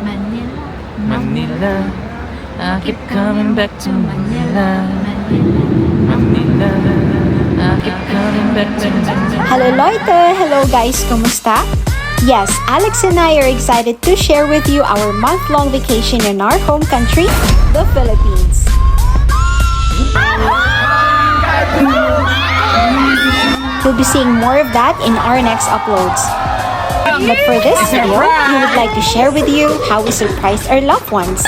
Manila, Manila, I keep coming back to Manila. Manila, I keep coming back to Manila. Hello Leute! Hello guys! Kumusta? Yes, Alex and I are excited to share with you our month-long vacation in our home country, the Philippines. You'll be seeing more of that in our next uploads. But for this video, we would like to share with you how we surprised our loved ones.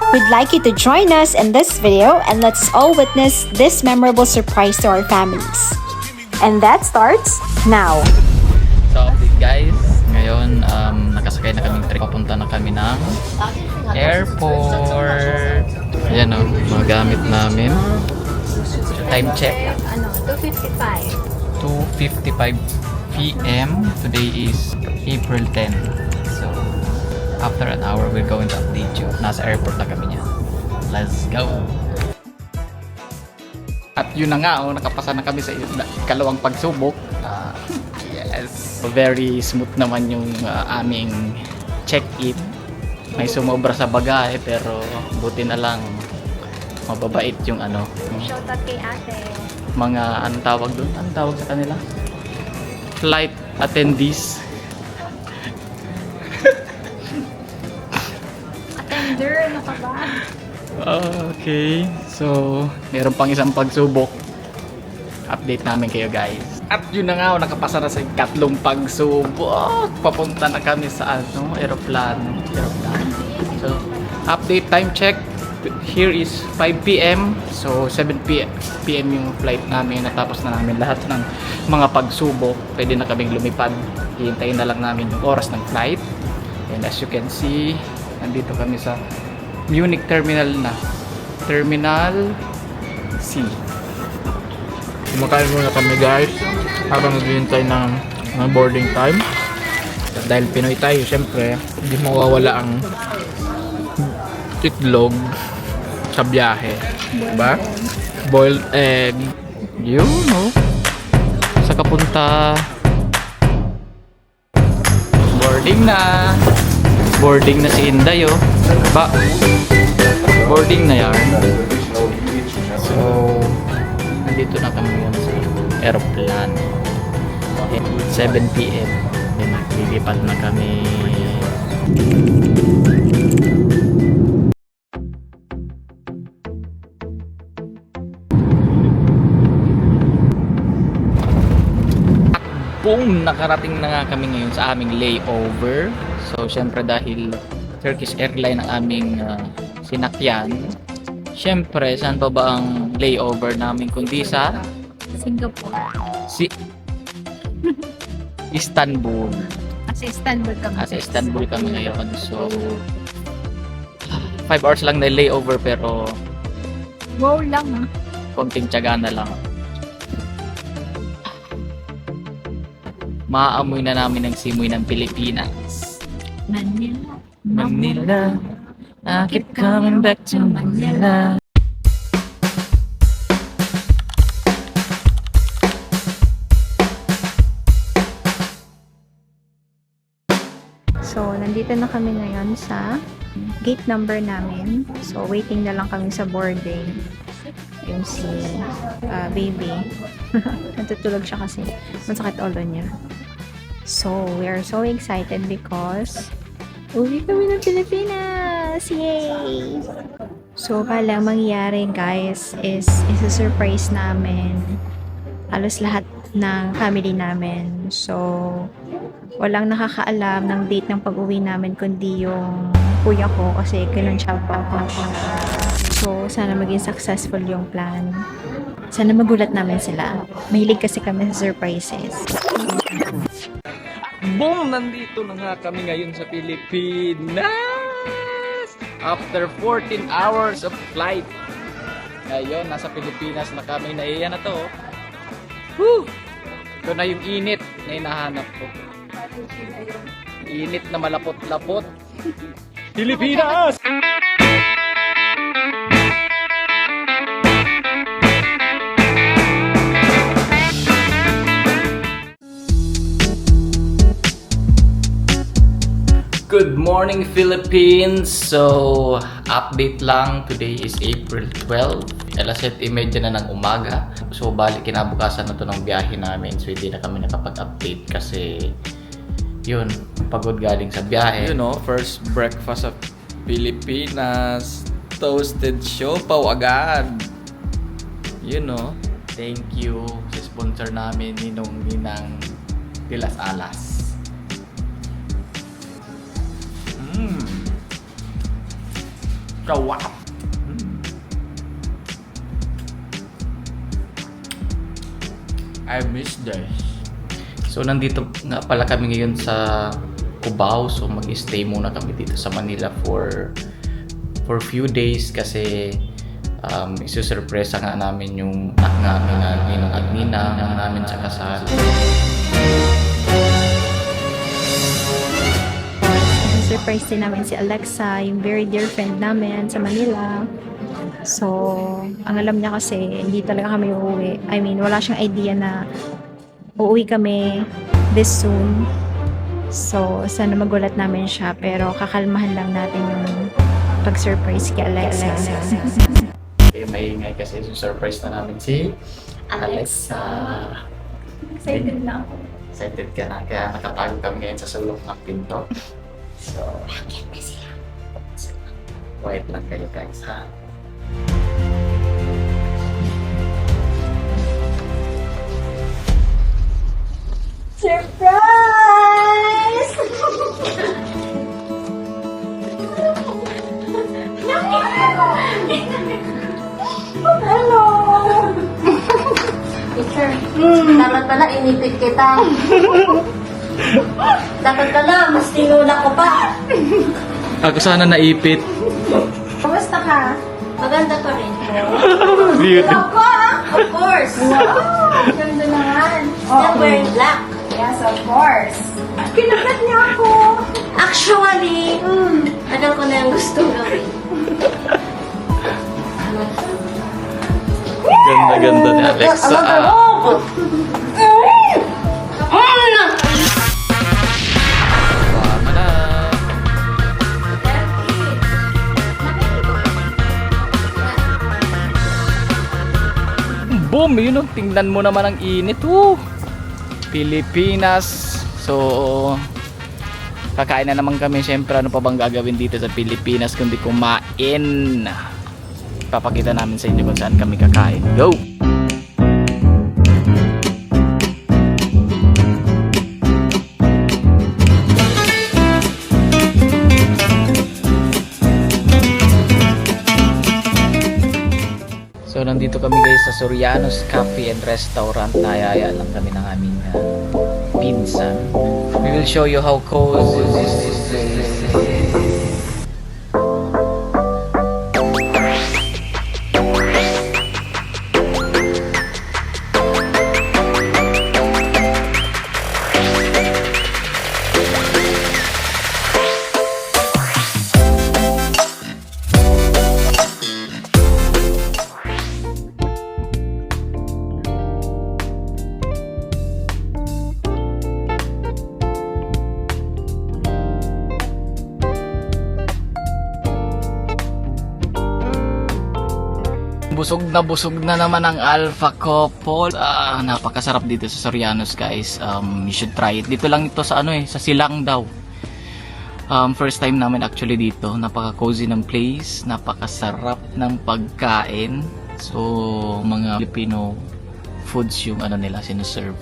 We'd like you to join us in this video and let's all witness this memorable surprise to our families. And that starts now. So update guys, ngayon nakasakay na kaming trip. Papunta na kami ng airport. Ayan o, mga gamit namin. Time check. 2:55 p.m. Today is April 10. So after an hour, we're going to update you. Nasa airport na kami niya. Let's go! At yun na nga, nakapasa na kami sa ikalawang pagsubok. Yes, very smooth naman yung aming check-in. May sumobra sa bagahe pero buti na lang mababait yung Shoutout kay ate. mga anong tawag doon? Anong tawag sa kanila? Flight attendees. Attender, ano ka ba? Okay, so meron pang isang pagsubok. Update namin kayo guys. At yun na nga, nakapasa na sa ikatlong pagsubok. Papunta na kami sa aeroplano. So, update time check. Here is 5 p.m. So, 7 p.m. yung flight namin. Natapos na namin lahat ng mga pagsubok. Pwede na kaming lumipad. Hihintayin na lang namin yung oras ng flight. And as you can see, nandito kami sa Munich Terminal na. Terminal C. Kumakain muna kami guys habang naghihintay ng boarding time. Dahil Pinoy tayo, syempre hindi mawawala ang itlog sa biyahe, diba? Boiled egg, You know. Sa kapunta. Boarding na. Boarding na si Inday oh. Ba? Boarding na yan. So, nandito na kami ngayon sa aeroplano. 7 p.m. Naglilipad na kami. Boom! Nakarating na nga kami ngayon sa aming layover. So, syempre dahil Turkish Airlines ang aming sinakyan. Syempre, saan pa ba ang layover namin kundi sa Singapore. Istanbul. Kasi Istanbul kami. Sa Istanbul kami ngayon. So, 5 hours lang na layover pero Wow lang ah. konting tiyaga na lang. Maaamoy na namin ang simoy ng Pilipinas. Manila. Manila, I keep coming back to Manila. So, nandito na kami ngayon sa gate number namin. So, waiting na lang kami sa boarding. Yung si baby. Natutulog siya kasi masakit ulo niya. So, we are so excited because uwi kami ng Pilipinas! Yay! So, palang mangyayari guys is isa-surprise namin halos lahat ng family namin. So, walang nakakaalam ng date ng pag-uwi namin kundi yung kuya ko kasi kailan siya papasok. So, sana maging successful yung plan. Sana magulat namin sila. Mahilig kasi kami sa surprises. Boom! Nandito na nga kami ngayon sa Pilipinas! After 14 hours of flight. Ngayon, nasa Pilipinas na kami. Naiyan na to. Woo! Ito na yung init na hinahanap ko. Init na malapot-lapot. Pilipinas! Good morning, Philippines! So, update lang. Today is April 12. Alas 7:30 na ng umaga. So, balik kinabukasan na to ng biyahe namin. So, hindi na kami nakapag-update kasi yun, pagod galing sa biyahe. You know, first breakfast of Pilipinas. Toasted siopaw agad. You know, thank you sa sponsor namin, Ninong de las Alas. Kawap. I miss this. So nandito nga pala kami ngayon sa Cubao. So mag-stay muna kami dito sa Manila for few days kasi isusurpresa nga namin yung anak namin na Ninong at Ninang namin sa kasal. Surprise din namin si Alexa, yung very dear friend namin sa Manila. So, ang alam niya kasi, hindi talaga kami uuwi. I mean, wala siyang idea na uuwi kami this soon. So, sana magulat namin siya. Pero kakalmahan lang natin yung pag-surprise kay Alexa. Okay, maingay kasi surprise na namin si Alexa. Excited na ako. Excited ka na, kaya nakatago kami ngayon sa sulok ng pinto. So, wait lang kayo guys ha. Surprise! Hello! Teacher, dapat pala inipit kita. Dapat pala, mas tinula ko pa. Ako sana naipit. Kamusta ka? Maganda pa rin po. Beauty. Ako, of course. Wow, ganda naman. Still wearing black. Yes, of course. Kinagat niya ako. Actually, alam ko na yung gusto gawin. Ganda-ganda ni Alexa. Tama na. Boom! Yun o, tingnan mo naman ang init. Woo! Pilipinas. So, kakain na naman kami. Siyempre, ano pa bang gagawin dito sa Pilipinas kundi kumain. Papakita namin sa inyo kung saan kami kakain. Go! So nandito kami guys sa Soriano's Cafe and Restaurant. Nayaya lang kami ng aming pinsan. We will show you how cozy this is. Busog na naman ang Alpha Couple. Napakasarap dito sa Soriano's guys. You should try it. Dito lang ito sa sa Silang daw. First time namin actually dito. Napaka-cozy ng place. Napakasarap ng pagkain. So, mga Filipino foods yung nila sinuserve.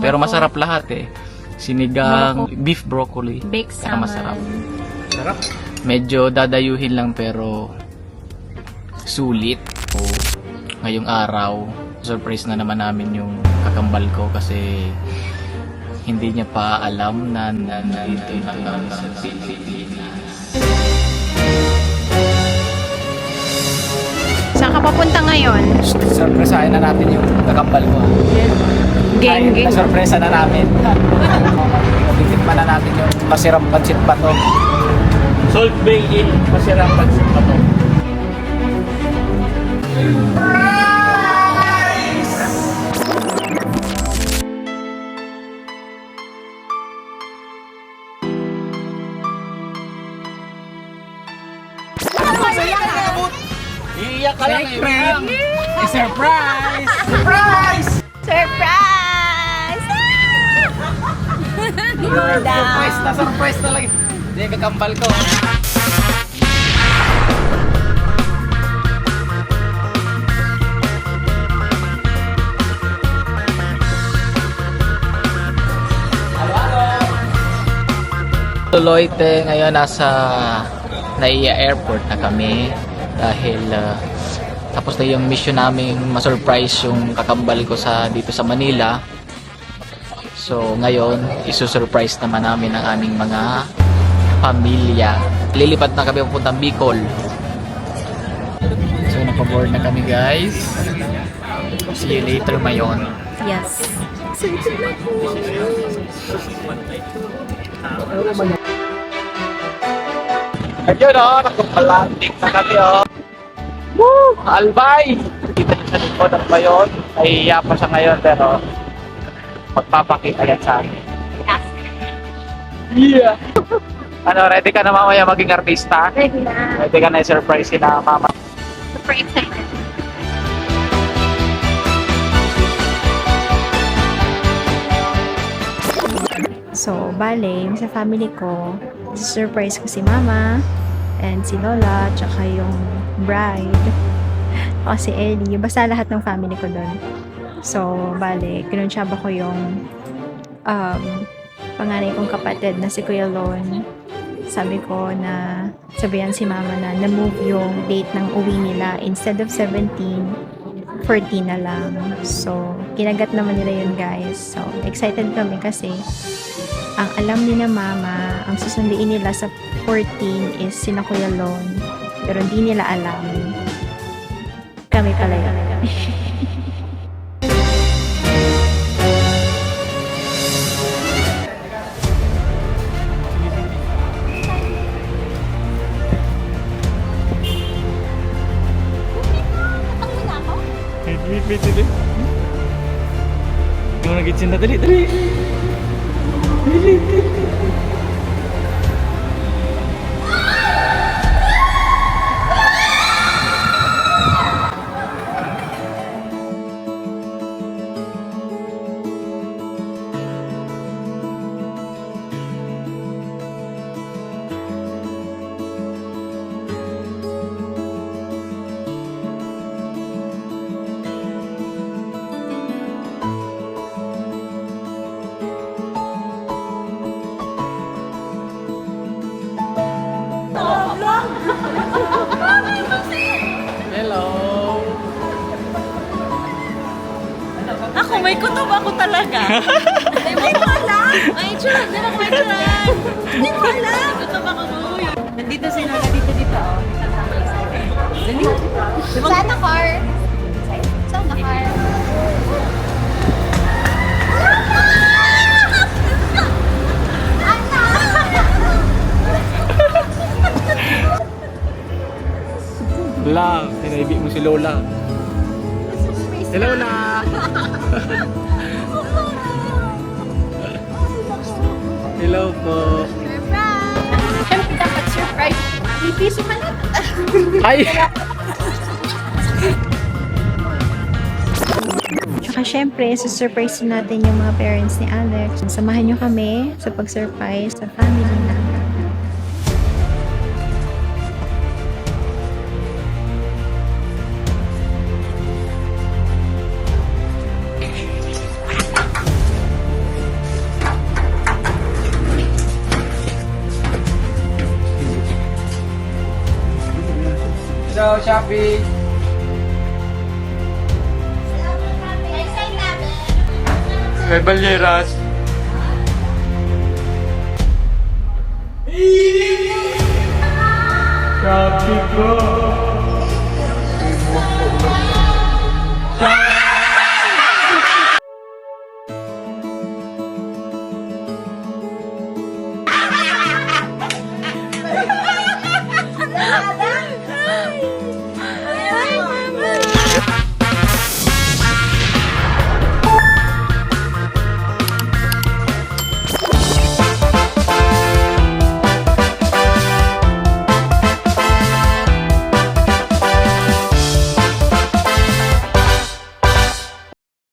Pero masarap lahat eh. Sinigang, beef broccoli. Baked Kaya salmon. masarap. Sarap. Medyo dadayuhin lang pero sulit. So, ngayong araw, surprise na naman namin yung kakambal ko kasi hindi niya pa alam na nandito na kami sa Pilipinas. Saan ka papunta ngayon? Surpresahin na natin yung kakambal ko. Geng. Na-surpresa na namin. Titikman na natin yung masirang pansit bato. Salt Bay Inn, masirang pansit bato. Secret! Surprise! Surprise! Surprise! Surprise na lang. Hindi, kakambal ko. Tuloy ngayon nasa Naiya Airport na kami dahil tapos na yung mission namin ma-surprise yung kakambal ko dito sa Manila. So ngayon isusurprise naman namin ang aming mga pamilya. Lilipat na kami papuntang Bicol. So nakaboard na kami guys. See you later Mayon. Yes. Ayun o, nakapalantik na kami o. Woo! Albay! Kita niyo sa likod ng Mayon. Nahihiya pa siya ngayon pero magpapakita yan sa akin. Yeah! Ano, ready ka na mamaya maging artista? Ready na. Ready ka na i-surprise sila mama? Super excited. So, bale, yung sa family ko, surprise ko si mama and si lola, tsaka yung bride, o si Ellie, basta lahat ng family ko doon. So, bale, kinunsyaba ko yung panganay kong kapatid na si Kuya Lon. Sabi ko na sabihan si mama na na-move yung date ng uwi nila instead of 17, 14 na lang. So, kinagat naman nila yun guys. So, excited kami kasi ang alam ni na mama, ang susunduin nila sa 14 is sina Kuya Lon. Pero hindi nila alam. Kami pala yun. Wait, dali. Hindi mo nag-itsin na, dali. Hello! Ako, may kutob ako talaga. Hindi mo alam. May churan. Hindi mo alam. Kutob ako. Nandito si Lola. Dito. Saan na car? Saan na car? Love, tinaibig mo si Lola. Si Lola! Hello po. Siyempre dapat surprise. Pipiso man na. Ay! Tsaka syempre, susurprise natin yung mga parents ni Alex. Samahan nyo kami sa pag-surprise sa family namin. Hello, Shopee! May balyeras. Shopee ko! Shopee!